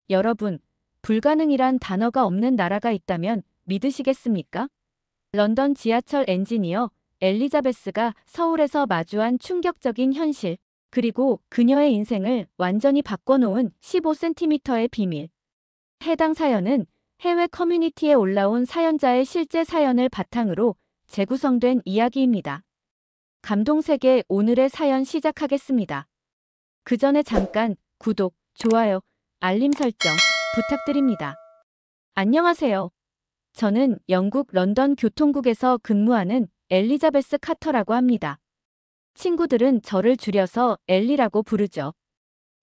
여러분, 불가능이란 단어가 없는 나라가 있다면 믿으시겠습니까? 런던 지하철 엔지니어 엘리자베스가 서울에서 마주한 충격적인 현실, 그리고 그녀의 인생을 완전히 바꿔놓은 15cm의 비밀. 해당 사연은 해외 커뮤니티에 올라온 사연자의 실제 사연을 바탕으로 재구성된 이야기입니다. 감동세계 오늘의 사연 시작하겠습니다. 그 전에 잠깐 구독, 좋아요, 알림 설정 부탁드립니다. 안녕하세요. 저는 영국 런던 교통국에서 근무하는 엘리자베스 카터라고 합니다. 친구들은 저를 줄여서 엘리라고 부르죠.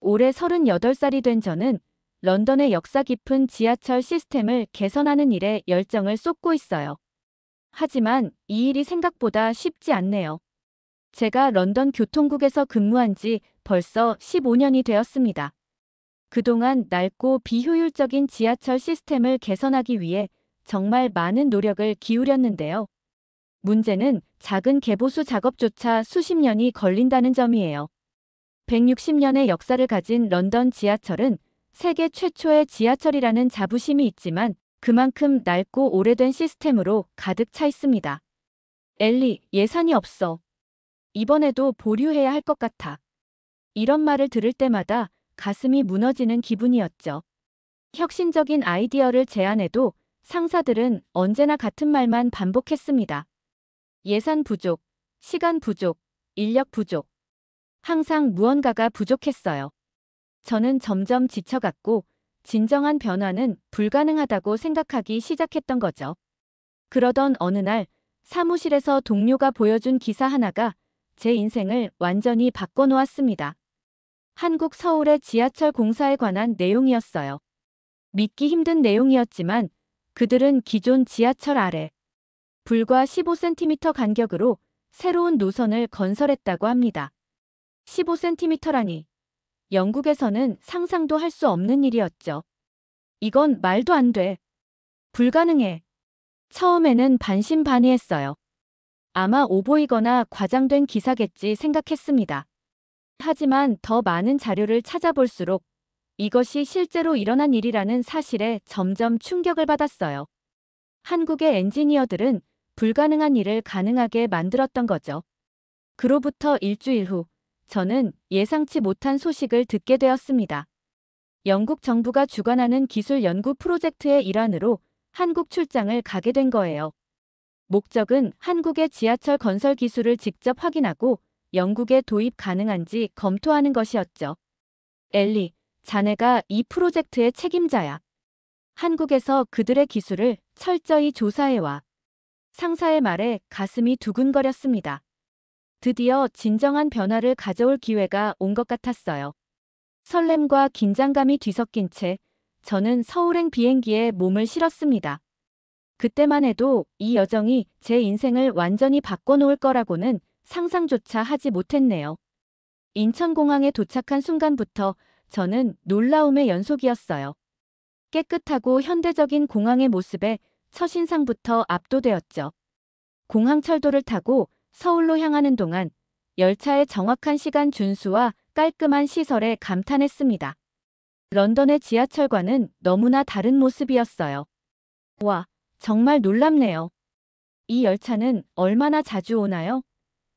올해 38살이 된 저는 런던의 역사 깊은 지하철 시스템을 개선하는 일에 열정을 쏟고 있어요. 하지만 이 일이 생각보다 쉽지 않네요. 제가 런던 교통국에서 근무한 지 벌써 15년이 되었습니다. 그동안 낡고 비효율적인 지하철 시스템을 개선하기 위해 정말 많은 노력을 기울였는데요. 문제는 작은 개보수 작업조차 수십 년이 걸린다는 점이에요. 160년의 역사를 가진 런던 지하철은 세계 최초의 지하철이라는 자부심이 있지만 그만큼 낡고 오래된 시스템으로 가득 차 있습니다. 엘리, 예산이 없어. 이번에도 보류해야 할 것 같아. 이런 말을 들을 때마다 가슴이 무너지는 기분이었죠. 혁신적인 아이디어를 제안해도 상사들은 언제나 같은 말만 반복했습니다. 예산 부족, 시간 부족, 인력 부족. 항상 무언가가 부족했어요. 저는 점점 지쳐갔고 진정한 변화는 불가능하다고 생각하기 시작했던 거죠. 그러던 어느 날 사무실에서 동료가 보여준 기사 하나가 제 인생을 완전히 바꿔놓았습니다. 한국 서울의 지하철 공사에 관한 내용이었어요. 믿기 힘든 내용이었지만 그들은 기존 지하철 아래 불과 15cm 간격으로 새로운 노선을 건설했다고 합니다. 15cm라니 영국에서는 상상도 할 수 없는 일이었죠. 이건 말도 안 돼. 불가능해. 처음에는 반신반의했어요. 아마 오보이거나 과장된 기사겠지 생각했습니다. 하지만 더 많은 자료를 찾아볼수록 이것이 실제로 일어난 일이라는 사실에 점점 충격을 받았어요. 한국의 엔지니어들은 불가능한 일을 가능하게 만들었던 거죠. 그로부터 일주일 후, 저는 예상치 못한 소식을 듣게 되었습니다. 영국 정부가 주관하는 기술 연구 프로젝트의 일환으로 한국 출장을 가게 된 거예요. 목적은 한국의 지하철 건설 기술을 직접 확인하고 영국에 도입 가능한지 검토하는 것이었죠. 엘리, 자네가 이 프로젝트의 책임자야. 한국에서 그들의 기술을 철저히 조사해와. 상사의 말에 가슴이 두근거렸습니다. 드디어 진정한 변화를 가져올 기회가 온 것 같았어요. 설렘과 긴장감이 뒤섞인 채 저는 서울행 비행기에 몸을 실었습니다. 그때만 해도 이 여정이 제 인생을 완전히 바꿔놓을 거라고는 상상조차 하지 못했네요. 인천공항에 도착한 순간부터 저는 놀라움의 연속이었어요. 깨끗하고 현대적인 공항의 모습에 첫인상부터 압도되었죠. 공항철도를 타고 서울로 향하는 동안 열차의 정확한 시간 준수와 깔끔한 시설에 감탄했습니다. 런던의 지하철과는 너무나 다른 모습이었어요. 와, 정말 놀랍네요. 이 열차는 얼마나 자주 오나요?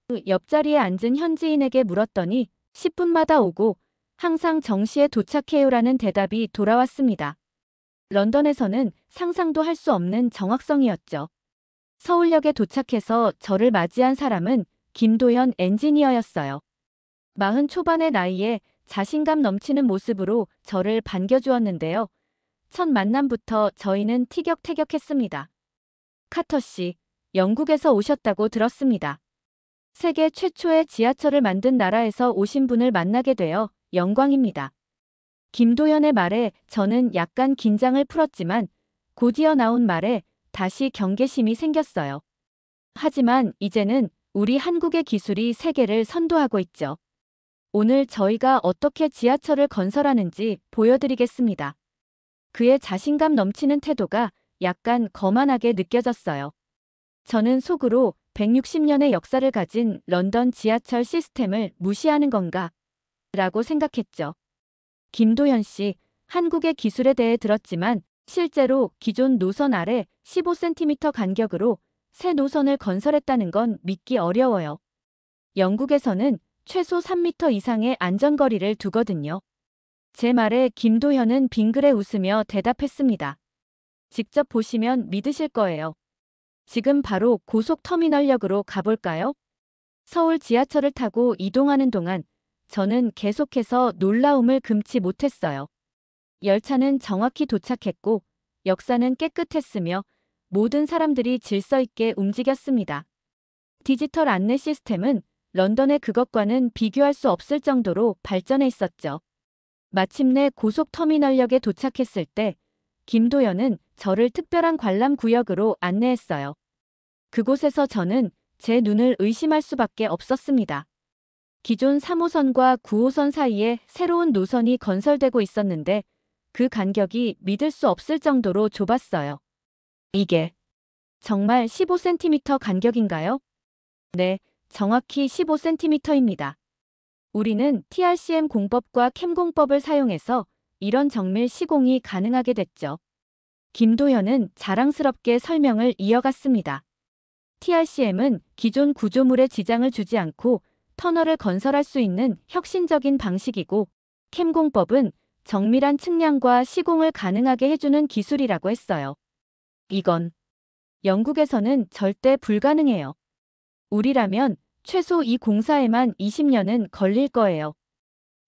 그 옆자리에 앉은 현지인에게 물었더니 10분마다 오고 항상 정시에 도착해요라는 대답이 돌아왔습니다. 런던에서는 상상도 할 수 없는 정확성이었죠. 서울역에 도착해서 저를 맞이한 사람은 김도현 엔지니어였어요. 40 초반의 나이에 자신감 넘치는 모습으로 저를 반겨주었는데요. 첫 만남부터 저희는 티격태격했습니다. 카터 씨, 영국에서 오셨다고 들었습니다. 세계 최초의 지하철을 만든 나라에서 오신 분을 만나게 되어 영광입니다. 김도현의 말에 저는 약간 긴장을 풀었지만 곧이어 나온 말에 다시 경계심이 생겼어요. 하지만 이제는 우리 한국의 기술이 세계를 선도하고 있죠. 오늘 저희가 어떻게 지하철을 건설하는지 보여드리겠습니다. 그의 자신감 넘치는 태도가 약간 거만하게 느껴졌어요. 저는 속으로 160년의 역사를 가진 런던 지하철 시스템을 무시하는 건가? 라고 생각했죠. 김도현 씨, 한국의 기술에 대해 들었지만 실제로 기존 노선 아래 15cm 간격으로 새 노선을 건설했다는 건 믿기 어려워요. 영국에서는 최소 3m 이상의 안전거리를 두거든요. 제 말에 김도현은 빙그레 웃으며 대답했습니다. 직접 보시면 믿으실 거예요. 지금 바로 고속터미널역으로 가볼까요? 서울 지하철을 타고 이동하는 동안 저는 계속해서 놀라움을 금치 못했어요. 열차는 정확히 도착했고 역사는 깨끗했으며 모든 사람들이 질서 있게 움직였습니다. 디지털 안내 시스템은 런던의 그것과는 비교할 수 없을 정도로 발전해 있었죠. 마침내 고속터미널역에 도착했을 때 김도연은 저를 특별한 관람 구역으로 안내했어요. 그곳에서 저는 제 눈을 의심할 수밖에 없었습니다. 기존 3호선과 9호선 사이에 새로운 노선이 건설되고 있었는데 그 간격이 믿을 수 없을 정도로 좁았어요. 이게 정말 15cm 간격인가요? 네, 정확히 15cm입니다. 우리는 TRCM 공법과 캠 공법을 사용해서 이런 정밀 시공이 가능하게 됐죠. 김도현은 자랑스럽게 설명을 이어갔습니다. TRCM은 기존 구조물에 지장을 주지 않고 터널을 건설할 수 있는 혁신적인 방식이고 캠 공법은 정밀한 측량과 시공을 가능하게 해주는 기술이라고 했어요. 이건 영국에서는 절대 불가능해요. 우리라면 최소 이 공사에만 20년은 걸릴 거예요.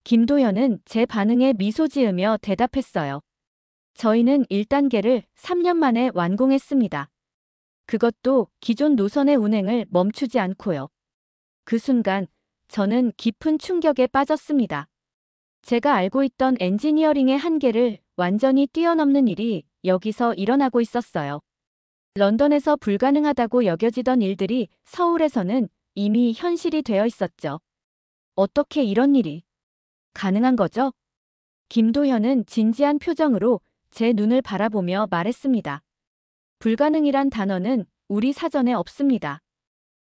김도현은 제 반응에 미소 지으며 대답했어요. 저희는 1단계를 3년 만에 완공했습니다. 그것도 기존 노선의 운행을 멈추지 않고요. 그 순간 저는 깊은 충격에 빠졌습니다. 제가 알고 있던 엔지니어링의 한계를 완전히 뛰어넘는 일이 여기서 일어나고 있었어요. 런던에서 불가능하다고 여겨지던 일들이 서울에서는 이미 현실이 되어 있었죠. 어떻게 이런 일이 가능한 거죠? 김도현은 진지한 표정으로 제 눈을 바라보며 말했습니다. 불가능이란 단어는 우리 사전에 없습니다.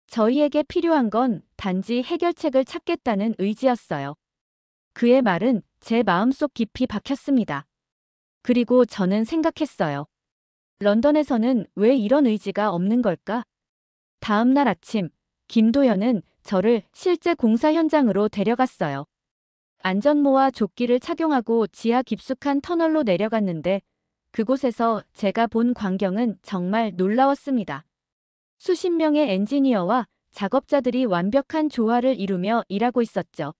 저희에게 필요한 건 단지 해결책을 찾겠다는 의지였어요. 그의 말은 제 마음속 깊이 박혔습니다. 그리고 저는 생각했어요. 런던에서는 왜 이런 의지가 없는 걸까? 다음 날 아침, 김도현은 저를 실제 공사 현장으로 데려갔어요. 안전모와 조끼를 착용하고 지하 깊숙한 터널로 내려갔는데 그곳에서 제가 본 광경은 정말 놀라웠습니다. 수십 명의 엔지니어와 작업자들이 완벽한 조화를 이루며 일하고 있었죠.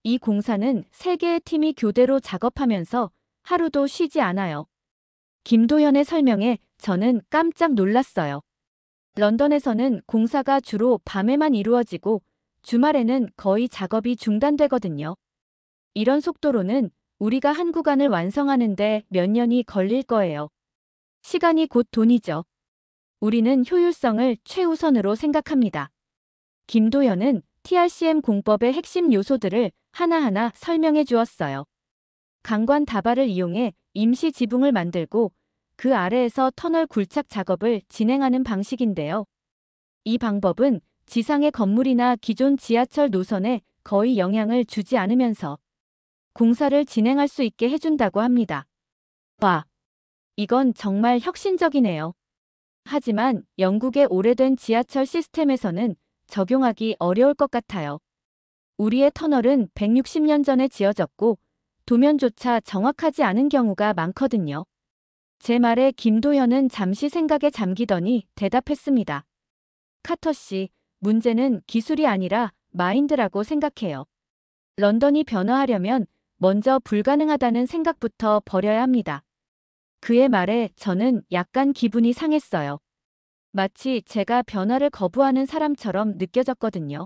이 공사는 3개의 팀이 교대로 작업하면서 하루도 쉬지 않아요. 김도현의 설명에 저는 깜짝 놀랐어요. 런던에서는 공사가 주로 밤에만 이루어지고 주말에는 거의 작업이 중단되거든요. 이런 속도로는 우리가 한 구간을 완성하는데 몇 년이 걸릴 거예요. 시간이 곧 돈이죠. 우리는 효율성을 최우선으로 생각합니다. 김도현은 TRCM 공법의 핵심 요소들을 하나하나 설명해 주었어요. 강관 다발을 이용해 임시 지붕을 만들고 그 아래에서 터널 굴착 작업을 진행하는 방식인데요. 이 방법은 지상의 건물이나 기존 지하철 노선에 거의 영향을 주지 않으면서 공사를 진행할 수 있게 해준다고 합니다. 와, 이건 정말 혁신적이네요. 하지만 영국의 오래된 지하철 시스템에서는 적용하기 어려울 것 같아요. 우리의 터널은 160년 전에 지어졌고 도면조차 정확하지 않은 경우가 많거든요. 제 말에 김도현은 잠시 생각에 잠기더니 대답했습니다. 카터 씨, 문제는 기술이 아니라 마인드라고 생각해요. 런던이 변화하려면 먼저 불가능하다는 생각부터 버려야 합니다. 그의 말에 저는 약간 기분이 상했어요. 마치 제가 변화를 거부하는 사람처럼 느껴졌거든요.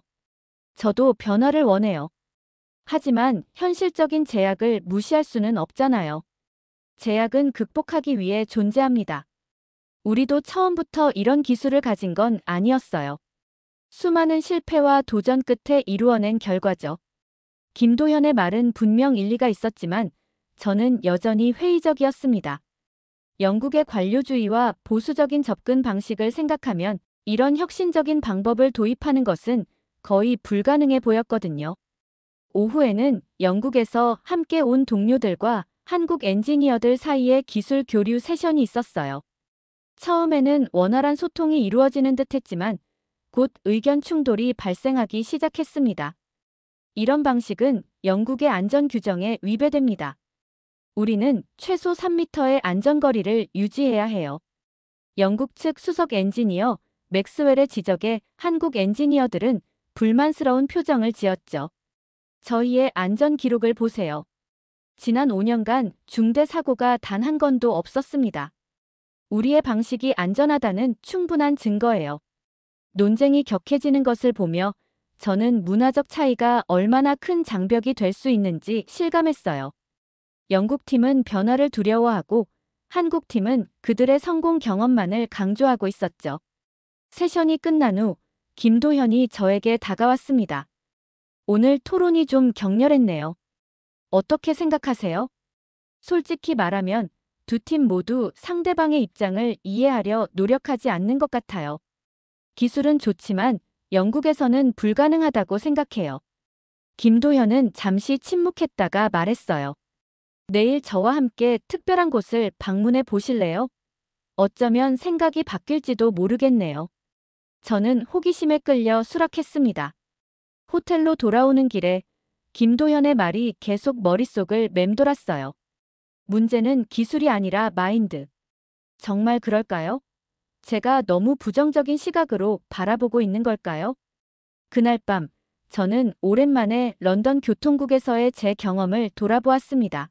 저도 변화를 원해요. 하지만 현실적인 제약을 무시할 수는 없잖아요. 제약은 극복하기 위해 존재합니다. 우리도 처음부터 이런 기술을 가진 건 아니었어요. 수많은 실패와 도전 끝에 이루어낸 결과죠. 김도현의 말은 분명 일리가 있었지만 저는 여전히 회의적이었습니다. 영국의 관료주의와 보수적인 접근 방식을 생각하면 이런 혁신적인 방법을 도입하는 것은 거의 불가능해 보였거든요. 오후에는 영국에서 함께 온 동료들과 한국 엔지니어들 사이에 기술 교류 세션이 있었어요. 처음에는 원활한 소통이 이루어지는 듯했지만 곧 의견 충돌이 발생하기 시작했습니다. 이런 방식은 영국의 안전 규정에 위배됩니다. 우리는 최소 3m의 안전거리를 유지해야 해요. 영국 측 수석 엔지니어 맥스웰의 지적에 한국 엔지니어들은 불만스러운 표정을 지었죠. 저희의 안전 기록을 보세요. 지난 5년간 중대 사고가 단 한 건도 없었습니다. 우리의 방식이 안전하다는 충분한 증거예요. 논쟁이 격해지는 것을 보며 저는 문화적 차이가 얼마나 큰 장벽이 될 수 있는지 실감했어요. 영국 팀은 변화를 두려워하고 한국 팀은 그들의 성공 경험만을 강조하고 있었죠. 세션이 끝난 후 김도현이 저에게 다가왔습니다. 오늘 토론이 좀 격렬했네요. 어떻게 생각하세요? 솔직히 말하면 두 팀 모두 상대방의 입장을 이해하려 노력하지 않는 것 같아요. 기술은 좋지만 영국에서는 불가능하다고 생각해요. 김도현은 잠시 침묵했다가 말했어요. 내일 저와 함께 특별한 곳을 방문해 보실래요? 어쩌면 생각이 바뀔지도 모르겠네요. 저는 호기심에 끌려 수락했습니다. 호텔로 돌아오는 길에 김도현의 말이 계속 머릿속을 맴돌았어요. 문제는 기술이 아니라 마인드. 정말 그럴까요? 제가 너무 부정적인 시각으로 바라보고 있는 걸까요? 그날 밤, 저는 오랜만에 런던 교통국에서의 제 경험을 돌아보았습니다.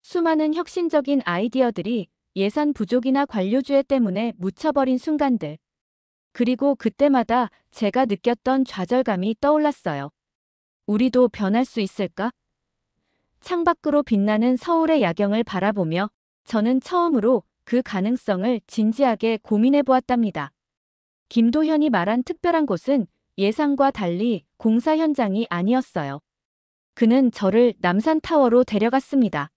수많은 혁신적인 아이디어들이 예산 부족이나 관료주의 때문에 묻혀버린 순간들. 그리고 그때마다 제가 느꼈던 좌절감이 떠올랐어요. 우리도 변할 수 있을까? 창밖으로 빛나는 서울의 야경을 바라보며 저는 처음으로 그 가능성을 진지하게 고민해 보았답니다. 김도현이 말한 특별한 곳은 예상과 달리 공사 현장이 아니었어요. 그는 저를 남산타워로 데려갔습니다.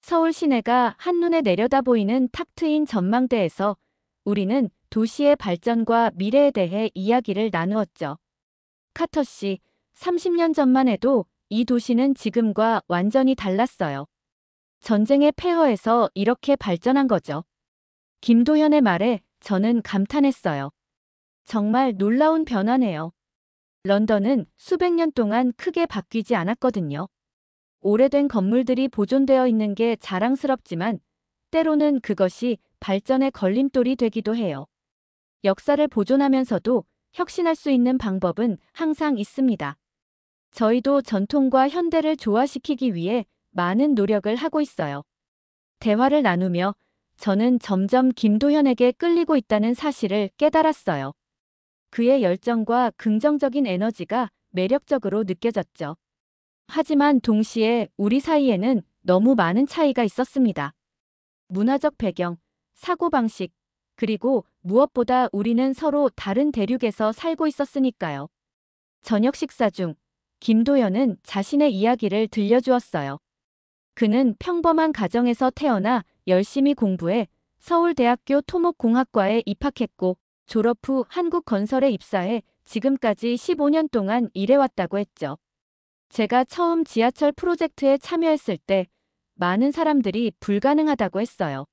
서울 시내가 한눈에 내려다 보이는 탁 트인 전망대에서 우리는 도시의 발전과 미래에 대해 이야기를 나누었죠. 카터 씨, 30년 전만 해도 이 도시는 지금과 완전히 달랐어요. 전쟁의 폐허에서 이렇게 발전한 거죠. 김도현의 말에 저는 감탄했어요. 정말 놀라운 변화네요. 런던은 수백 년 동안 크게 바뀌지 않았거든요. 오래된 건물들이 보존되어 있는 게 자랑스럽지만 때로는 그것이 발전의 걸림돌이 되기도 해요. 역사를 보존하면서도 혁신할 수 있는 방법은 항상 있습니다. 저희도 전통과 현대를 조화시키기 위해 많은 노력을 하고 있어요. 대화를 나누며 저는 점점 김도현에게 끌리고 있다는 사실을 깨달았어요. 그의 열정과 긍정적인 에너지가 매력적으로 느껴졌죠. 하지만 동시에 우리 사이에는 너무 많은 차이가 있었습니다. 문화적 배경, 사고방식, 그리고 무엇보다 우리는 서로 다른 대륙에서 살고 있었으니까요. 저녁 식사 중 김도현은 자신의 이야기를 들려주었어요. 그는 평범한 가정에서 태어나 열심히 공부해 서울대학교 토목공학과에 입학했고 졸업 후 한국건설에 입사해 지금까지 15년 동안 일해왔다고 했죠. 제가 처음 지하철 프로젝트에 참여했을 때 많은 사람들이 불가능하다고 했어요.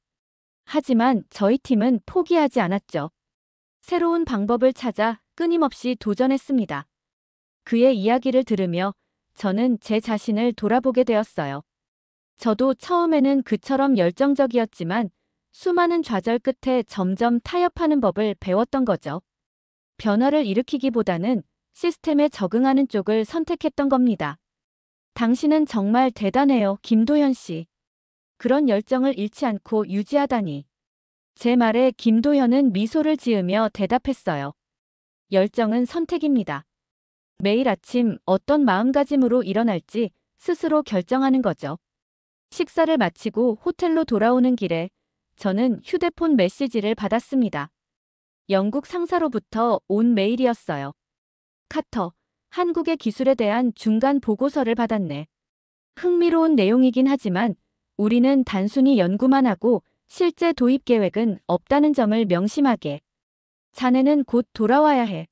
하지만 저희 팀은 포기하지 않았죠. 새로운 방법을 찾아 끊임없이 도전했습니다. 그의 이야기를 들으며 저는 제 자신을 돌아보게 되었어요. 저도 처음에는 그처럼 열정적이었지만 수많은 좌절 끝에 점점 타협하는 법을 배웠던 거죠. 변화를 일으키기보다는 시스템에 적응하는 쪽을 선택했던 겁니다. 당신은 정말 대단해요, 김도현 씨. 그런 열정을 잃지 않고 유지하다니. 제 말에 김도현은 미소를 지으며 대답했어요. 열정은 선택입니다. 매일 아침 어떤 마음가짐으로 일어날지 스스로 결정하는 거죠. 식사를 마치고 호텔로 돌아오는 길에 저는 휴대폰 메시지를 받았습니다. 영국 상사로부터 온 메일이었어요. 카터, 한국의 기술에 대한 중간 보고서를 받았네. 흥미로운 내용이긴 하지만 우리는 단순히 연구만 하고 실제 도입 계획은 없다는 점을 명심하게. 자네는 곧 돌아와야 해.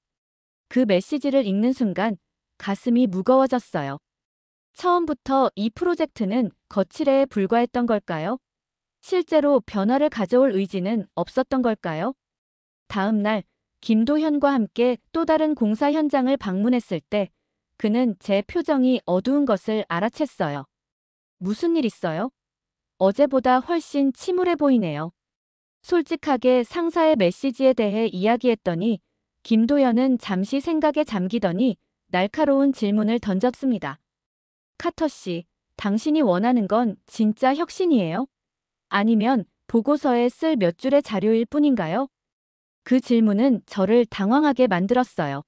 그 메시지를 읽는 순간 가슴이 무거워졌어요. 처음부터 이 프로젝트는 거칠에 불과했던 걸까요? 실제로 변화를 가져올 의지는 없었던 걸까요? 다음 날 김도현과 함께 또 다른 공사 현장을 방문했을 때 그는 제 표정이 어두운 것을 알아챘어요. 무슨 일 있어요? 어제보다 훨씬 침울해 보이네요. 솔직하게 상사의 메시지에 대해 이야기했더니 김도현은 잠시 생각에 잠기더니 날카로운 질문을 던졌습니다. 카터 씨, 당신이 원하는 건 진짜 혁신이에요? 아니면 보고서에 쓸 몇 줄의 자료일 뿐인가요? 그 질문은 저를 당황하게 만들었어요.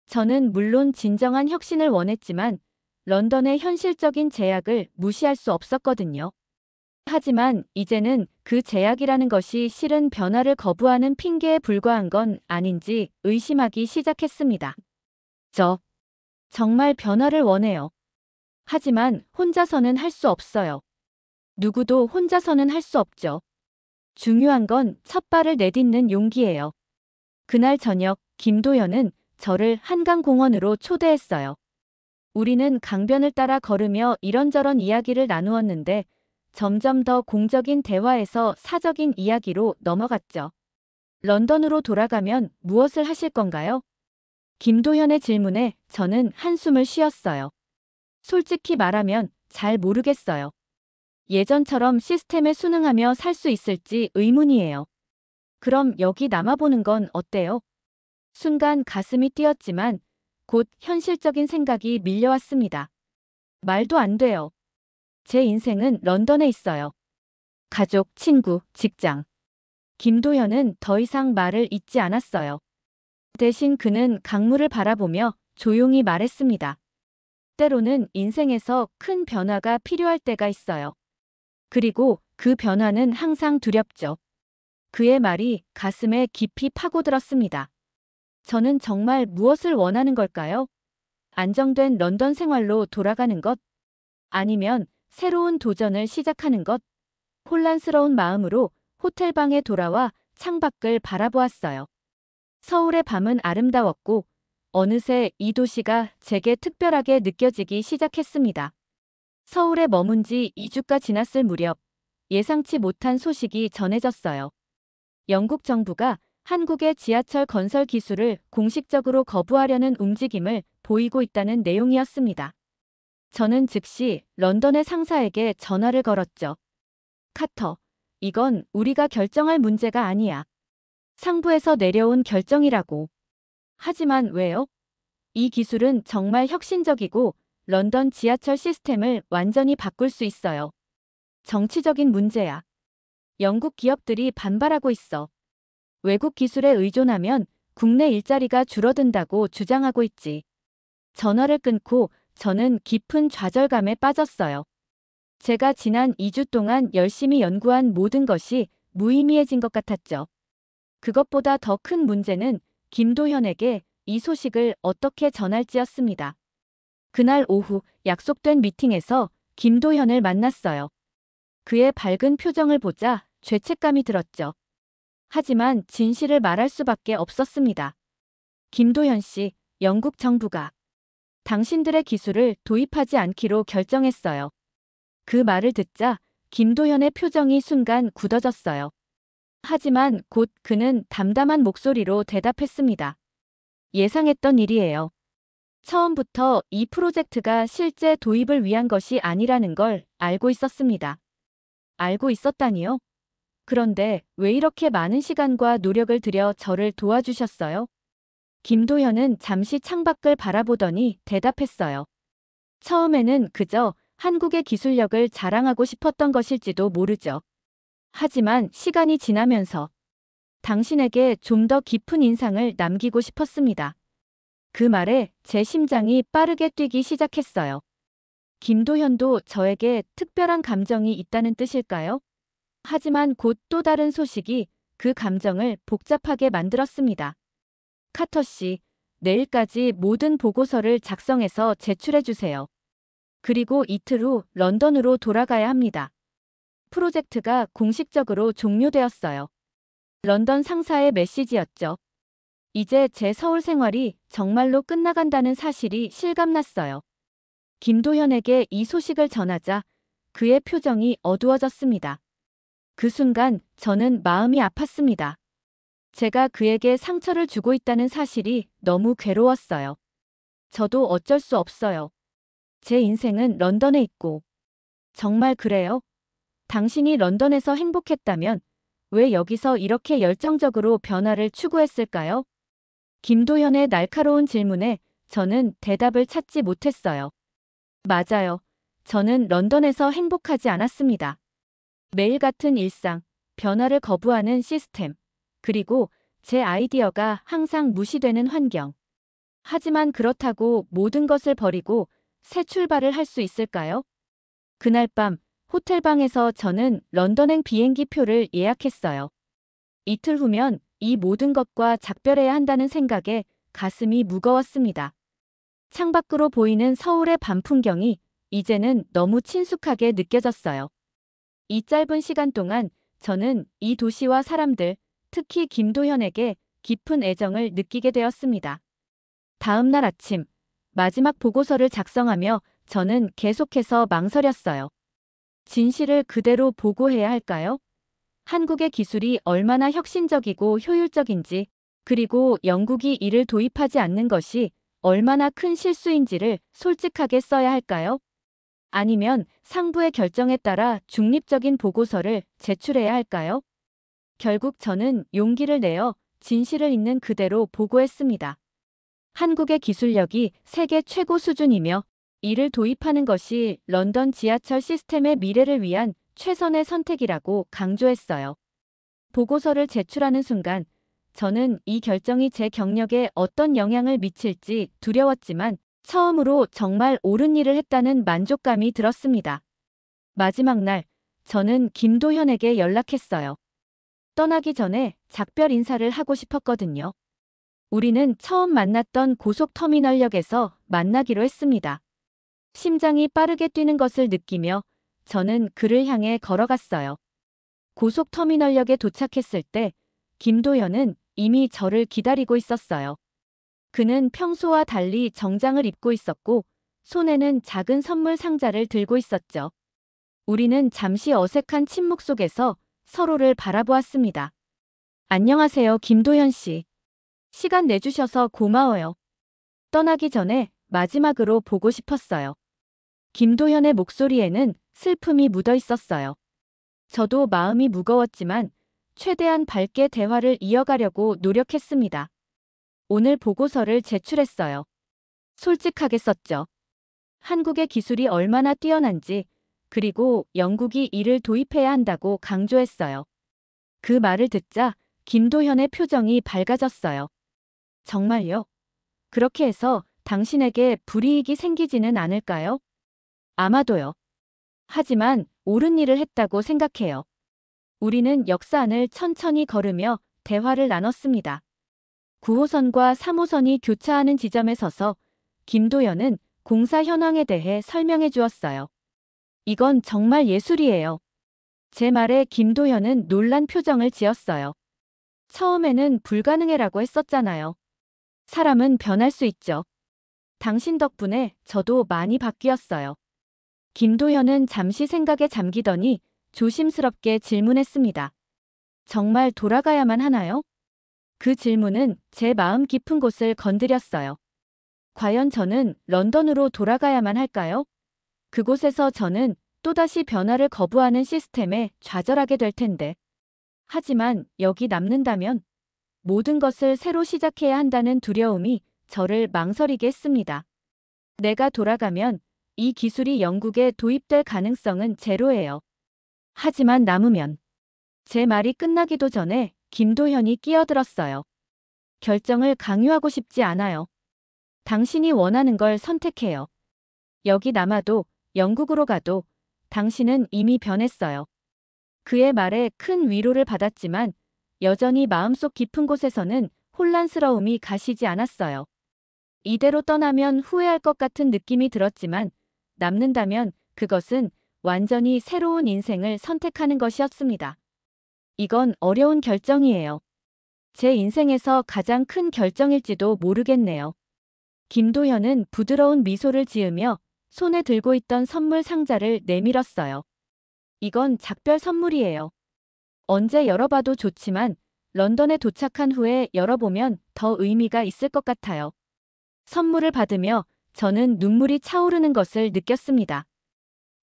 저는 물론 진정한 혁신을 원했지만 런던의 현실적인 제약을 무시할 수 없었거든요. 하지만 이제는 그 제약이라는 것이 실은 변화를 거부하는 핑계에 불과한 건 아닌지 의심하기 시작했습니다. 저 정말 변화를 원해요. 하지만 혼자서는 할 수 없어요. 누구도 혼자서는 할 수 없죠. 중요한 건 첫 발을 내딛는 용기예요. 그날 저녁 김도현은 저를 한강공원으로 초대했어요. 우리는 강변을 따라 걸으며 이런저런 이야기를 나누었는데 점점 더 공적인 대화에서 사적인 이야기로 넘어갔죠. 런던으로 돌아가면 무엇을 하실 건가요? 김도현의 질문에 저는 한숨을 쉬었어요. 솔직히 말하면 잘 모르겠어요. 예전처럼 시스템에 순응하며 살 수 있을지 의문이에요. 그럼 여기 남아보는 건 어때요? 순간 가슴이 뛰었지만 곧 현실적인 생각이 밀려왔습니다. 말도 안 돼요. 제 인생은 런던에 있어요. 가족, 친구, 직장. 김도현은 더 이상 말을 잇지 않았어요. 대신 그는 강물을 바라보며 조용히 말했습니다. 때로는 인생에서 큰 변화가 필요할 때가 있어요. 그리고 그 변화는 항상 두렵죠. 그의 말이 가슴에 깊이 파고들었습니다. 저는 정말 무엇을 원하는 걸까요? 안정된 런던 생활로 돌아가는 것? 아니면 새로운 도전을 시작하는 것? 혼란스러운 마음으로 호텔방에 돌아와 창밖을 바라보았어요. 서울의 밤은 아름다웠고 어느새 이 도시가 제게 특별하게 느껴지기 시작했습니다. 서울에 머문 지 2주가 지났을 무렵 예상치 못한 소식이 전해졌어요. 영국 정부가 한국의 지하철 건설 기술을 공식적으로 거부하려는 움직임을 보이고 있다는 내용이었습니다. 저는 즉시 런던의 상사에게 전화를 걸었죠. 카터, 이건 우리가 결정할 문제가 아니야. 상부에서 내려온 결정이라고. 하지만 왜요? 이 기술은 정말 혁신적이고 런던 지하철 시스템을 완전히 바꿀 수 있어요. 정치적인 문제야. 영국 기업들이 반발하고 있어. 외국 기술에 의존하면 국내 일자리가 줄어든다고 주장하고 있지. 전화를 끊고 저는 깊은 좌절감에 빠졌어요. 제가 지난 2주 동안 열심히 연구한 모든 것이 무의미해진 것 같았죠. 그것보다 더 큰 문제는 김도현에게 이 소식을 어떻게 전할지였습니다. 그날 오후 약속된 미팅에서 김도현을 만났어요. 그의 밝은 표정을 보자 죄책감이 들었죠. 하지만 진실을 말할 수밖에 없었습니다. 김도현 씨, 영국 정부가 당신들의 기술을 도입하지 않기로 결정했어요. 그 말을 듣자 김도현의 표정이 순간 굳어졌어요. 하지만 곧 그는 담담한 목소리로 대답했습니다. 예상했던 일이에요. 처음부터 이 프로젝트가 실제 도입을 위한 것이 아니라는 걸 알고 있었습니다. 알고 있었다니요? 그런데 왜 이렇게 많은 시간과 노력을 들여 저를 도와주셨어요? 김도현은 잠시 창밖을 바라보더니 대답했어요. 처음에는 그저 한국의 기술력을 자랑하고 싶었던 것일지도 모르죠. 하지만 시간이 지나면서 당신에게 좀 더 깊은 인상을 남기고 싶었습니다. 그 말에 제 심장이 빠르게 뛰기 시작했어요. 김도현도 저에게 특별한 감정이 있다는 뜻일까요? 하지만 곧 또 다른 소식이 그 감정을 복잡하게 만들었습니다. 카터 씨, 내일까지 모든 보고서를 작성해서 제출해 주세요. 그리고 이틀 후 런던으로 돌아가야 합니다. 프로젝트가 공식적으로 종료되었어요. 런던 상사의 메시지였죠. 이제 제 서울 생활이 정말로 끝나간다는 사실이 실감났어요. 김도현에게 이 소식을 전하자 그의 표정이 어두워졌습니다. 그 순간 저는 마음이 아팠습니다. 제가 그에게 상처를 주고 있다는 사실이 너무 괴로웠어요. 저도 어쩔 수 없어요. 제 인생은 런던에 있고. 정말 그래요? 당신이 런던에서 행복했다면 왜 여기서 이렇게 열정적으로 변화를 추구했을까요? 김도현의 날카로운 질문에 저는 대답을 찾지 못했어요. 맞아요. 저는 런던에서 행복하지 않았습니다. 매일 같은 일상, 변화를 거부하는 시스템, 그리고 제 아이디어가 항상 무시되는 환경. 하지만 그렇다고 모든 것을 버리고 새 출발을 할 수 있을까요? 그날 밤 호텔방에서 저는 런던행 비행기 표를 예약했어요. 이틀 후면 이 모든 것과 작별해야 한다는 생각에 가슴이 무거웠습니다. 창밖으로 보이는 서울의 밤 풍경이 이제는 너무 친숙하게 느껴졌어요. 이 짧은 시간 동안 저는 이 도시와 사람들, 특히 김도현에게 깊은 애정을 느끼게 되었습니다. 다음 날 아침, 마지막 보고서를 작성하며 저는 계속해서 망설였어요. 진실을 그대로 보고해야 할까요? 한국의 기술이 얼마나 혁신적이고 효율적인지, 그리고 영국이 이를 도입하지 않는 것이 얼마나 큰 실수인지를 솔직하게 써야 할까요? 아니면 상부의 결정에 따라 중립적인 보고서를 제출해야 할까요? 결국 저는 용기를 내어 진실을 있는 그대로 보고했습니다. 한국의 기술력이 세계 최고 수준이며 이를 도입하는 것이 런던 지하철 시스템의 미래를 위한 최선의 선택이라고 강조했어요. 보고서를 제출하는 순간 저는 이 결정이 제 경력에 어떤 영향을 미칠지 두려웠지만 처음으로 정말 옳은 일을 했다는 만족감이 들었습니다. 마지막 날, 저는 김도현에게 연락했어요. 떠나기 전에 작별 인사를 하고 싶었거든요. 우리는 처음 만났던 고속터미널역에서 만나기로 했습니다. 심장이 빠르게 뛰는 것을 느끼며 저는 그를 향해 걸어갔어요. 고속터미널역에 도착했을 때 김도현은 이미 저를 기다리고 있었어요. 그는 평소와 달리 정장을 입고 있었고 손에는 작은 선물 상자를 들고 있었죠. 우리는 잠시 어색한 침묵 속에서 서로를 바라보았습니다. 안녕하세요, 김도현 씨. 시간 내주셔서 고마워요. 떠나기 전에 마지막으로 보고 싶었어요. 김도현의 목소리에는 슬픔이 묻어 있었어요. 저도 마음이 무거웠지만 최대한 밝게 대화를 이어가려고 노력했습니다. 오늘 보고서를 제출했어요. 솔직하게 썼죠. 한국의 기술이 얼마나 뛰어난지, 그리고 영국이 이를 도입해야 한다고 강조했어요. 그 말을 듣자 김도현의 표정이 밝아졌어요. 정말요? 그렇게 해서 당신에게 불이익이 생기지는 않을까요? 아마도요. 하지만 옳은 일을 했다고 생각해요. 우리는 역사안을 천천히 걸으며 대화를 나눴습니다. 9호선과 3호선이 교차하는 지점에 서서 김도현은 공사 현황에 대해 설명해 주었어요. 이건 정말 예술이에요. 제 말에 김도현은 놀란 표정을 지었어요. 처음에는 불가능해라고 했었잖아요. 사람은 변할 수 있죠. 당신 덕분에 저도 많이 바뀌었어요. 김도현은 잠시 생각에 잠기더니 조심스럽게 질문했습니다. 정말 돌아가야만 하나요? 그 질문은 제 마음 깊은 곳을 건드렸어요. 과연 저는 런던으로 돌아가야만 할까요? 그곳에서 저는 또다시 변화를 거부하는 시스템에 좌절하게 될 텐데. 하지만 여기 남는다면 모든 것을 새로 시작해야 한다는 두려움이 저를 망설이게 했습니다. 내가 돌아가면 이 기술이 영국에 도입될 가능성은 제로예요. 하지만 남으면. 제 말이 끝나기도 전에 김도현이 끼어들었어요. 결정을 강요하고 싶지 않아요. 당신이 원하는 걸 선택해요. 여기 남아도 영국으로 가도 당신은 이미 변했어요. 그의 말에 큰 위로를 받았지만 여전히 마음속 깊은 곳에서는 혼란스러움이 가시지 않았어요. 이대로 떠나면 후회할 것 같은 느낌이 들었지만 남는다면 그것은 완전히 새로운 인생을 선택하는 것이었습니다. 이건 어려운 결정이에요. 제 인생에서 가장 큰 결정일지도 모르겠네요. 김도현은 부드러운 미소를 지으며 손에 들고 있던 선물 상자를 내밀었어요. 이건 작별 선물이에요. 언제 열어봐도 좋지만 런던에 도착한 후에 열어보면 더 의미가 있을 것 같아요. 선물을 받으며 저는 눈물이 차오르는 것을 느꼈습니다.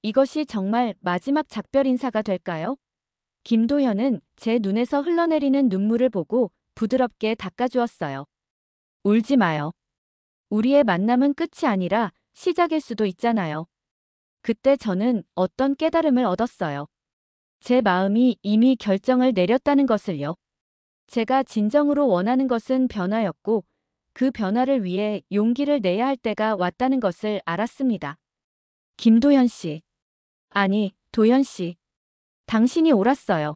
이것이 정말 마지막 작별 인사가 될까요? 김도현은 제 눈에서 흘러내리는 눈물을 보고 부드럽게 닦아주었어요. 울지 마요. 우리의 만남은 끝이 아니라 시작일 수도 있잖아요. 그때 저는 어떤 깨달음을 얻었어요. 제 마음이 이미 결정을 내렸다는 것을요. 제가 진정으로 원하는 것은 변화였고 그 변화를 위해 용기를 내야 할 때가 왔다는 것을 알았습니다. 김도현 씨. 아니, 도현 씨. 당신이 옳았어요.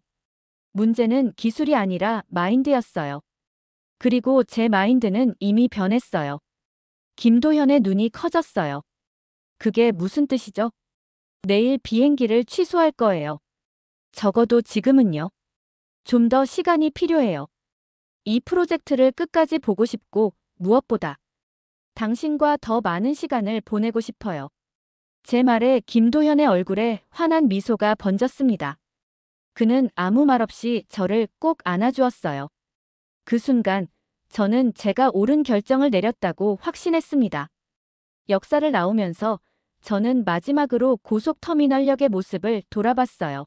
문제는 기술이 아니라 마인드였어요. 그리고 제 마인드는 이미 변했어요. 김도현의 눈이 커졌어요. 그게 무슨 뜻이죠? 내일 비행기를 취소할 거예요. 적어도 지금은요. 좀 더 시간이 필요해요. 이 프로젝트를 끝까지 보고 싶고 무엇보다 당신과 더 많은 시간을 보내고 싶어요. 제 말에 김도현의 얼굴에 환한 미소가 번졌습니다. 그는 아무 말 없이 저를 꼭 안아주었어요. 그 순간 저는 제가 옳은 결정을 내렸다고 확신했습니다. 역사를 나오면서 저는 마지막으로 고속터미널역의 모습을 돌아봤어요.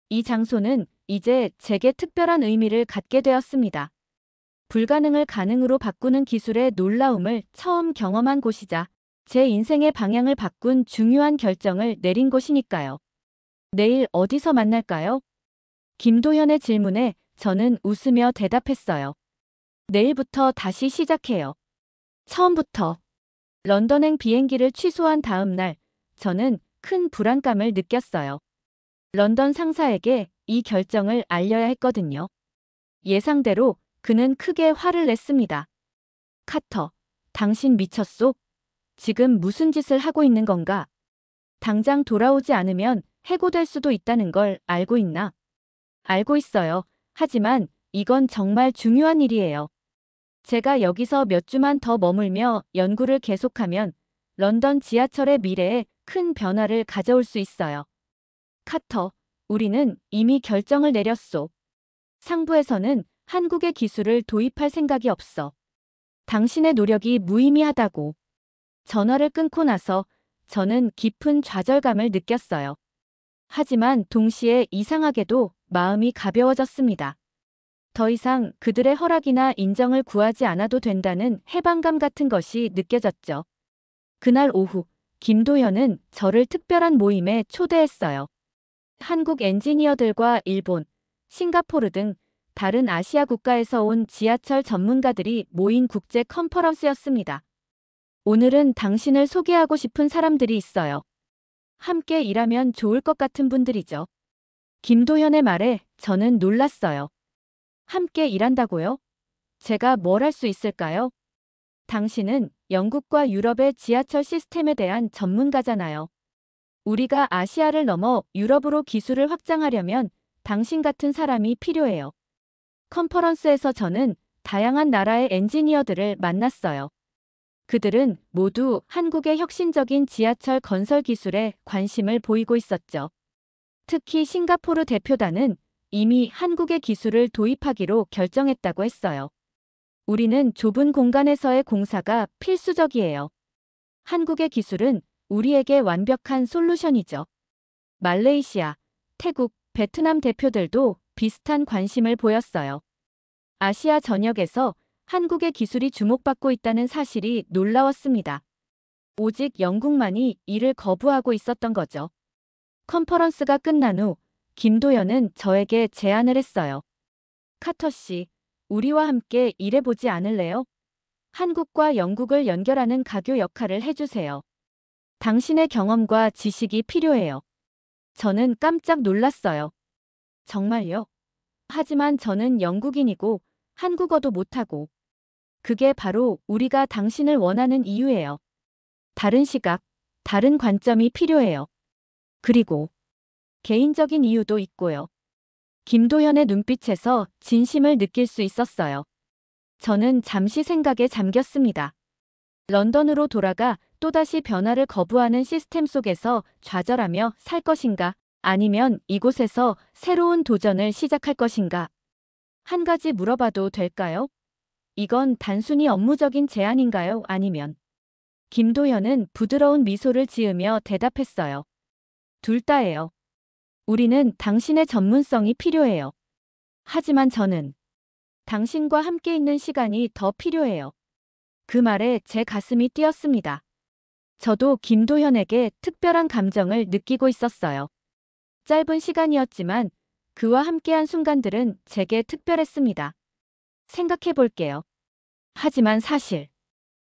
이 장소는 이제 제게 특별한 의미를 갖게 되었습니다. 불가능을 가능으로 바꾸는 기술의 놀라움을 처음 경험한 곳이자 제 인생의 방향을 바꾼 중요한 결정을 내린 곳이니까요. 내일 어디서 만날까요? 김도현의 질문에 저는 웃으며 대답했어요. 내일부터 다시 시작해요. 처음부터. 런던행 비행기를 취소한 다음 날, 저는 큰 불안감을 느꼈어요. 런던 상사에게 이 결정을 알려야 했거든요. 예상대로 그는 크게 화를 냈습니다. 카터, 당신 미쳤소? 지금 무슨 짓을 하고 있는 건가? 당장 돌아오지 않으면 해고될 수도 있다는 걸 알고 있나? 알고 있어요. 하지만 이건 정말 중요한 일이에요. 제가 여기서 몇 주만 더 머물며 연구를 계속하면 런던 지하철의 미래에 큰 변화를 가져올 수 있어요. 카터, 우리는 이미 결정을 내렸소. 상부에서는 한국의 기술을 도입할 생각이 없어. 당신의 노력이 무의미하다고. 전화를 끊고 나서 저는 깊은 좌절감을 느꼈어요. 하지만 동시에 이상하게도 마음이 가벼워졌습니다. 더 이상 그들의 허락이나 인정을 구하지 않아도 된다는 해방감 같은 것이 느껴졌죠. 그날 오후, 김도현은 저를 특별한 모임에 초대했어요. 한국 엔지니어들과 일본, 싱가포르 등 다른 아시아 국가에서 온 지하철 전문가들이 모인 국제 컨퍼런스였습니다. 오늘은 당신을 소개하고 싶은 사람들이 있어요. 함께 일하면 좋을 것 같은 분들이죠. 김도현의 말에 저는 놀랐어요. 함께 일한다고요? 제가 뭘 할 수 있을까요? 당신은 영국과 유럽의 지하철 시스템에 대한 전문가잖아요. 우리가 아시아를 넘어 유럽으로 기술을 확장하려면 당신 같은 사람이 필요해요. 컨퍼런스에서 저는 다양한 나라의 엔지니어들을 만났어요. 그들은 모두 한국의 혁신적인 지하철 건설 기술에 관심을 보이고 있었죠. 특히 싱가포르 대표단은 이미 한국의 기술을 도입하기로 결정했다고 했어요. 우리는 좁은 공간에서의 공사가 필수적이에요. 한국의 기술은 우리에게 완벽한 솔루션이죠. 말레이시아, 태국, 베트남 대표들도 비슷한 관심을 보였어요. 아시아 전역에서 한국의 기술이 주목받고 있다는 사실이 놀라웠습니다. 오직 영국만이 이를 거부하고 있었던 거죠. 컨퍼런스가 끝난 후 김도현은 저에게 제안을 했어요. 카터 씨, 우리와 함께 일해보지 않을래요? 한국과 영국을 연결하는 가교 역할을 해주세요. 당신의 경험과 지식이 필요해요. 저는 깜짝 놀랐어요. 정말요? 하지만 저는 영국인이고 한국어도 못하고 그게 바로 우리가 당신을 원하는 이유예요. 다른 시각, 다른 관점이 필요해요. 그리고 개인적인 이유도 있고요. 김도현의 눈빛에서 진심을 느낄 수 있었어요. 저는 잠시 생각에 잠겼습니다. 런던으로 돌아가 또다시 변화를 거부하는 시스템 속에서 좌절하며 살 것인가? 아니면 이곳에서 새로운 도전을 시작할 것인가? 한 가지 물어봐도 될까요? 이건 단순히 업무적인 제안인가요? 아니면? 김도현은 부드러운 미소를 지으며 대답했어요. 둘 다예요. 우리는 당신의 전문성이 필요해요. 하지만 저는 당신과 함께 있는 시간이 더 필요해요. 그 말에 제 가슴이 뛰었습니다. 저도 김도현에게 특별한 감정을 느끼고 있었어요. 짧은 시간이었지만 그와 함께한 순간들은 제게 특별했습니다. 생각해 볼게요. 하지만 사실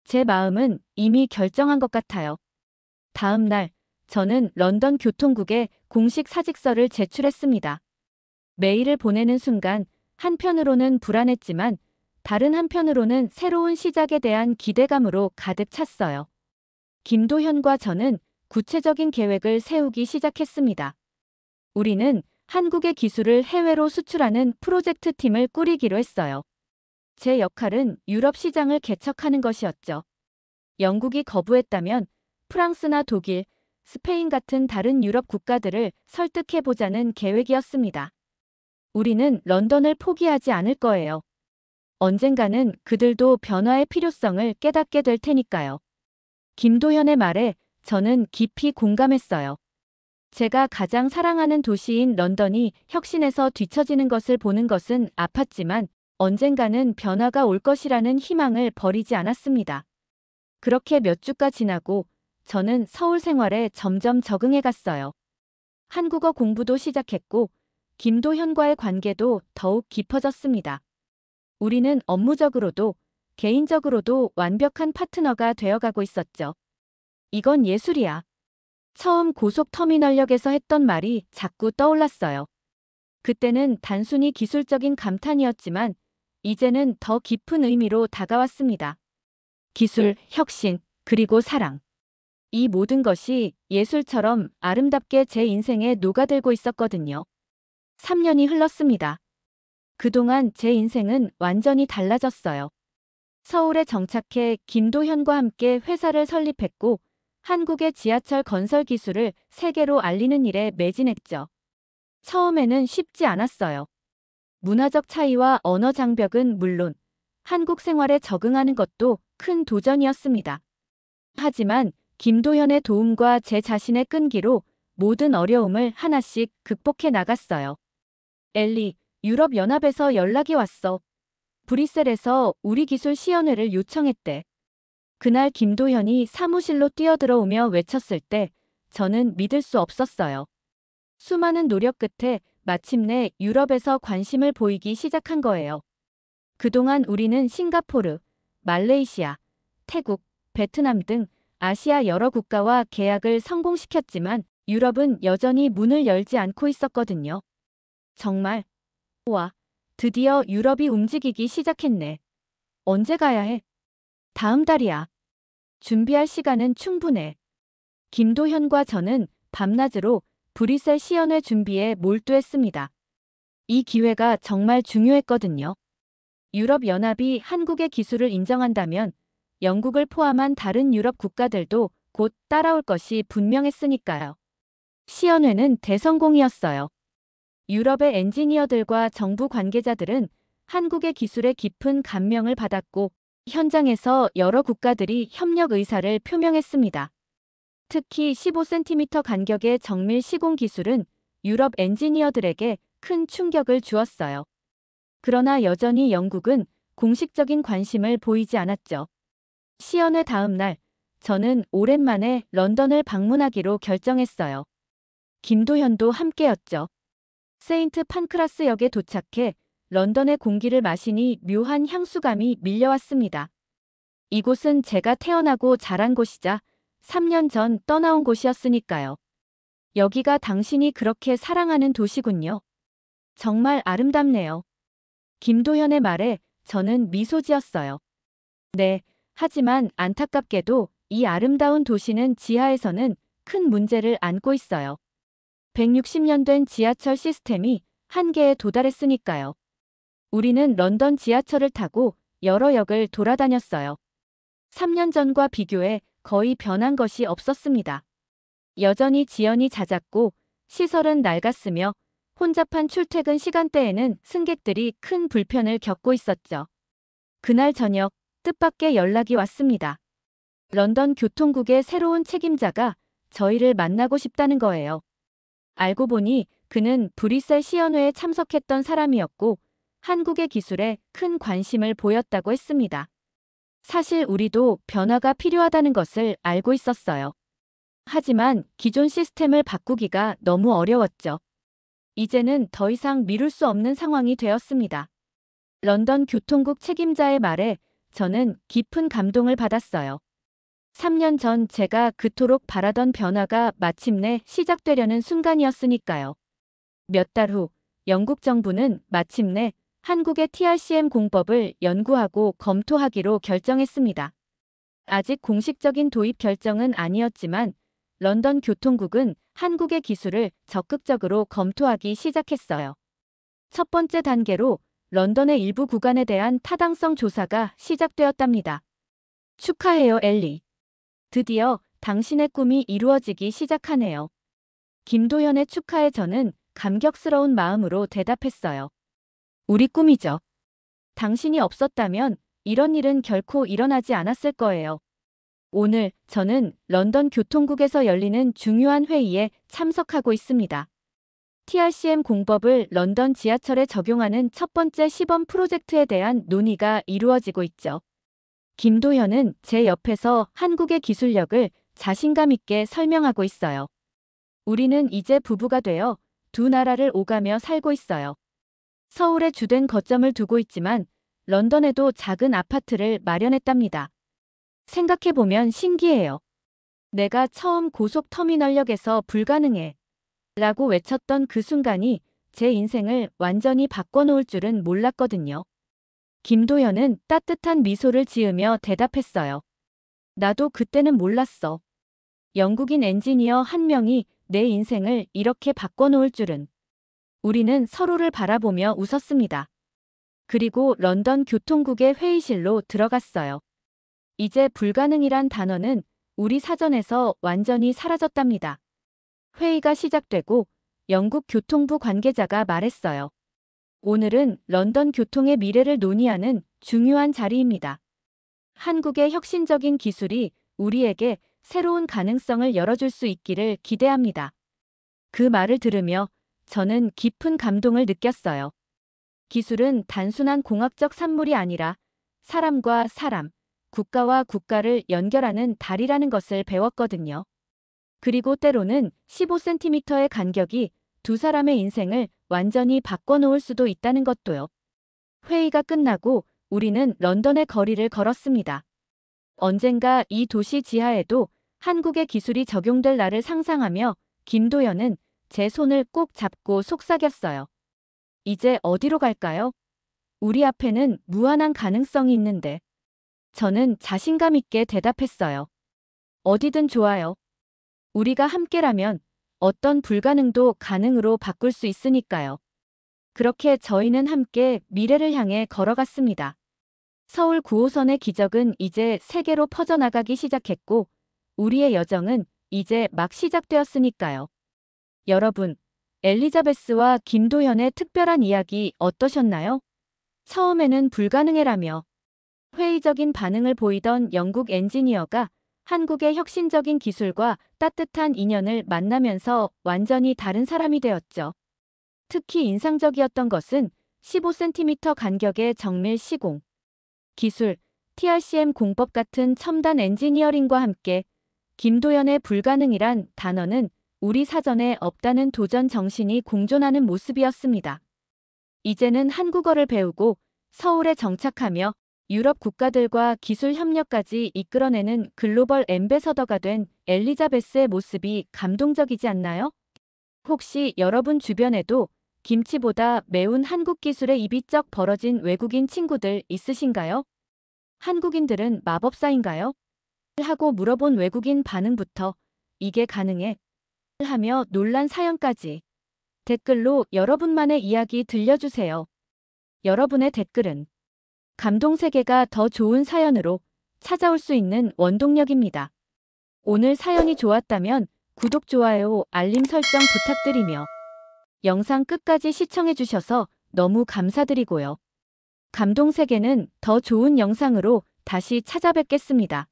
제 마음은 이미 결정한 것 같아요. 다음 날 저는 런던 교통국에 공식 사직서를 제출했습니다. 메일을 보내는 순간 한편으로는 불안했지만 다른 한편으로는 새로운 시작에 대한 기대감으로 가득 찼어요. 김도현과 저는 구체적인 계획을 세우기 시작했습니다. 우리는 한국의 기술을 해외로 수출하는 프로젝트 팀을 꾸리기로 했어요. 제 역할은 유럽 시장을 개척하는 것이었죠. 영국이 거부했다면 프랑스나 독일, 스페인 같은 다른 유럽 국가들을 설득해보자는 계획이었습니다. 우리는 런던을 포기하지 않을 거예요. 언젠가는 그들도 변화의 필요성을 깨닫게 될 테니까요. 김도현의 말에 저는 깊이 공감했어요. 제가 가장 사랑하는 도시인 런던이 혁신에서 뒤처지는 것을 보는 것은 아팠지만 언젠가는 변화가 올 것이라는 희망을 버리지 않았습니다. 그렇게 몇 주가 지나고 저는 서울 생활에 점점 적응해 갔어요. 한국어 공부도 시작했고 김도현과의 관계도 더욱 깊어졌습니다. 우리는 업무적으로도 개인적으로도 완벽한 파트너가 되어가고 있었죠. 이건 예술이야. 처음 고속터미널역에서 했던 말이 자꾸 떠올랐어요. 그때는 단순히 기술적인 감탄이었지만 이제는 더 깊은 의미로 다가왔습니다. 기술, 혁신, 그리고 사랑. 이 모든 것이 예술처럼 아름답게 제 인생에 녹아들고 있었거든요. 3년이 흘렀습니다. 그동안 제 인생은 완전히 달라졌어요. 서울에 정착해 김도현과 함께 회사를 설립했고 한국의 지하철 건설 기술을 세계로 알리는 일에 매진했죠. 처음에는 쉽지 않았어요. 문화적 차이와 언어 장벽은 물론 한국 생활에 적응하는 것도 큰 도전이었습니다. 하지만 김도현의 도움과 제 자신의 끈기로 모든 어려움을 하나씩 극복해 나갔어요. 엘리, 유럽연합에서 연락이 왔어. 브뤼셀에서 우리 기술 시연회를 요청했대. 그날 김도현이 사무실로 뛰어들어오며 외쳤을 때 저는 믿을 수 없었어요. 수많은 노력 끝에 마침내 유럽에서 관심을 보이기 시작한 거예요. 그동안 우리는 싱가포르, 말레이시아, 태국, 베트남 등 아시아 여러 국가와 계약을 성공시켰지만 유럽은 여전히 문을 열지 않고 있었거든요. 정말, 와, 드디어 유럽이 움직이기 시작했네. 언제 가야 해? 다음 달이야. 준비할 시간은 충분해. 김도현과 저는 밤낮으로 브뤼셀 시연회 준비에 몰두했습니다. 이 기회가 정말 중요했거든요. 유럽연합이 한국의 기술을 인정한다면 영국을 포함한 다른 유럽 국가들도 곧 따라올 것이 분명했으니까요. 시연회는 대성공이었어요. 유럽의 엔지니어들과 정부 관계자들은 한국의 기술에 깊은 감명을 받았고 현장에서 여러 국가들이 협력 의사를 표명했습니다. 특히 15cm 간격의 정밀 시공 기술은 유럽 엔지니어들에게 큰 충격을 주었어요. 그러나 여전히 영국은 공식적인 관심을 보이지 않았죠. 시연회 다음 날, 저는 오랜만에 런던을 방문하기로 결정했어요. 김도현도 함께였죠. 세인트 판크라스 역에 도착해 런던의 공기를 마시니 묘한 향수감이 밀려왔습니다. 이곳은 제가 태어나고 자란 곳이자 3년 전 떠나온 곳이었으니까요. 여기가 당신이 그렇게 사랑하는 도시군요. 정말 아름답네요. 김도현의 말에 저는 미소 지었어요. 네, 하지만 안타깝게도 이 아름다운 도시는 지하에서는 큰 문제를 안고 있어요. 160년 된 지하철 시스템이 한계에 도달했으니까요. 우리는 런던 지하철을 타고 여러 역을 돌아다녔어요. 3년 전과 비교해 거의 변한 것이 없었습니다. 여전히 지연이 잦았고 시설은 낡았으며 혼잡한 출퇴근 시간대에는 승객들이 큰 불편을 겪고 있었죠. 그날 저녁 뜻밖의 연락이 왔습니다. 런던 교통국의 새로운 책임자가 저희를 만나고 싶다는 거예요. 알고 보니 그는 브뤼셀 시연회에 참석했던 사람이었고 한국의 기술에 큰 관심을 보였다고 했습니다. 사실 우리도 변화가 필요하다는 것을 알고 있었어요. 하지만 기존 시스템을 바꾸기가 너무 어려웠죠. 이제는 더 이상 미룰 수 없는 상황이 되었습니다. 런던 교통국 책임자의 말에 저는 깊은 감동을 받았어요. 3년 전 제가 그토록 바라던 변화가 마침내 시작되려는 순간이었으니까요. 몇 달 후 영국 정부는 마침내 한국의 TRCM 공법을 연구하고 검토하기로 결정했습니다. 아직 공식적인 도입 결정은 아니었지만 런던 교통국은 한국의 기술을 적극적으로 검토하기 시작했어요. 첫 번째 단계로 런던의 일부 구간에 대한 타당성 조사가 시작되었답니다. 축하해요, 엘리. 드디어 당신의 꿈이 이루어지기 시작하네요. 김도현의 축하에 저는 감격스러운 마음으로 대답했어요. 우리 꿈이죠. 당신이 없었다면 이런 일은 결코 일어나지 않았을 거예요. 오늘 저는 런던 교통국에서 열리는 중요한 회의에 참석하고 있습니다. TRCM 공법을 런던 지하철에 적용하는 첫 번째 시범 프로젝트에 대한 논의가 이루어지고 있죠. 김도현은 제 옆에서 한국의 기술력을 자신감 있게 설명하고 있어요. 우리는 이제 부부가 되어 두 나라를 오가며 살고 있어요. 서울에 주된 거점을 두고 있지만 런던에도 작은 아파트를 마련했답니다. 생각해보면 신기해요. 내가 처음 고속터미널역에서 불가능해 라고 외쳤던 그 순간이 제 인생을 완전히 바꿔놓을 줄은 몰랐거든요. 김도현은 따뜻한 미소를 지으며 대답했어요. 나도 그때는 몰랐어. 영국인 엔지니어 한 명이 내 인생을 이렇게 바꿔놓을 줄은. 우리는 서로를 바라보며 웃었습니다. 그리고 런던 교통국의 회의실로 들어갔어요. 이제 불가능이란 단어는 우리 사전에서 완전히 사라졌답니다. 회의가 시작되고 영국 교통부 관계자가 말했어요. 오늘은 런던 교통의 미래를 논의하는 중요한 자리입니다. 한국의 혁신적인 기술이 우리에게 새로운 가능성을 열어줄 수 있기를 기대합니다. 그 말을 들으며 저는 깊은 감동을 느꼈어요. 기술은 단순한 공학적 산물이 아니라 사람과 사람, 국가와 국가를 연결하는 다리라는 것을 배웠거든요. 그리고 때로는 15cm의 간격이 두 사람의 인생을 완전히 바꿔놓을 수도 있다는 것도요. 회의가 끝나고 우리는 런던의 거리를 걸었습니다. 언젠가 이 도시 지하에도 한국의 기술이 적용될 날을 상상하며 김도현은 제 손을 꼭 잡고 속삭였어요. 이제 어디로 갈까요? 우리 앞에는 무한한 가능성이 있는데. 저는 자신감 있게 대답했어요. 어디든 좋아요. 우리가 함께라면 어떤 불가능도 가능으로 바꿀 수 있으니까요. 그렇게 저희는 함께 미래를 향해 걸어갔습니다. 서울 9호선의 기적은 이제 세계로 퍼져나가기 시작했고 우리의 여정은 이제 막 시작되었으니까요. 여러분, 엘리자베스와 김도현의 특별한 이야기 어떠셨나요? 처음에는 불가능해라며 회의적인 반응을 보이던 영국 엔지니어가 한국의 혁신적인 기술과 따뜻한 인연을 만나면서 완전히 다른 사람이 되었죠. 특히 인상적이었던 것은 15cm 간격의 정밀 시공, 기술, TRCM 공법 같은 첨단 엔지니어링과 함께 김도현의 불가능이란 단어는 우리 사전에 없다는 도전 정신이 공존하는 모습이었습니다. 이제는 한국어를 배우고 서울에 정착하며 유럽 국가들과 기술 협력까지 이끌어내는 글로벌 앰베서더가 된 엘리자베스의 모습이 감동적이지 않나요? 혹시 여러분 주변에도 김치보다 매운 한국 기술에 입이 쩍 벌어진 외국인 친구들 있으신가요? 한국인들은 마법사인가요? 하고 물어본 외국인 반응부터 이게 가능해? 하며 놀란 사연까지 댓글로 여러분만의 이야기 들려주세요. 여러분의 댓글은 감동 세계가 더 좋은 사연으로 찾아올 수 있는 원동력입니다. 오늘 사연이 좋았다면 구독, 좋아요, 알림 설정 부탁드리며 영상 끝까지 시청해주셔서 너무 감사드리고요. 감동세계는 더 좋은 영상으로 다시 찾아뵙겠습니다.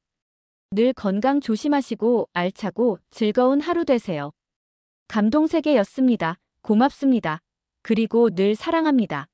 늘 건강 조심하시고 알차고 즐거운 하루 되세요. 감동세계였습니다. 고맙습니다. 그리고 늘 사랑합니다.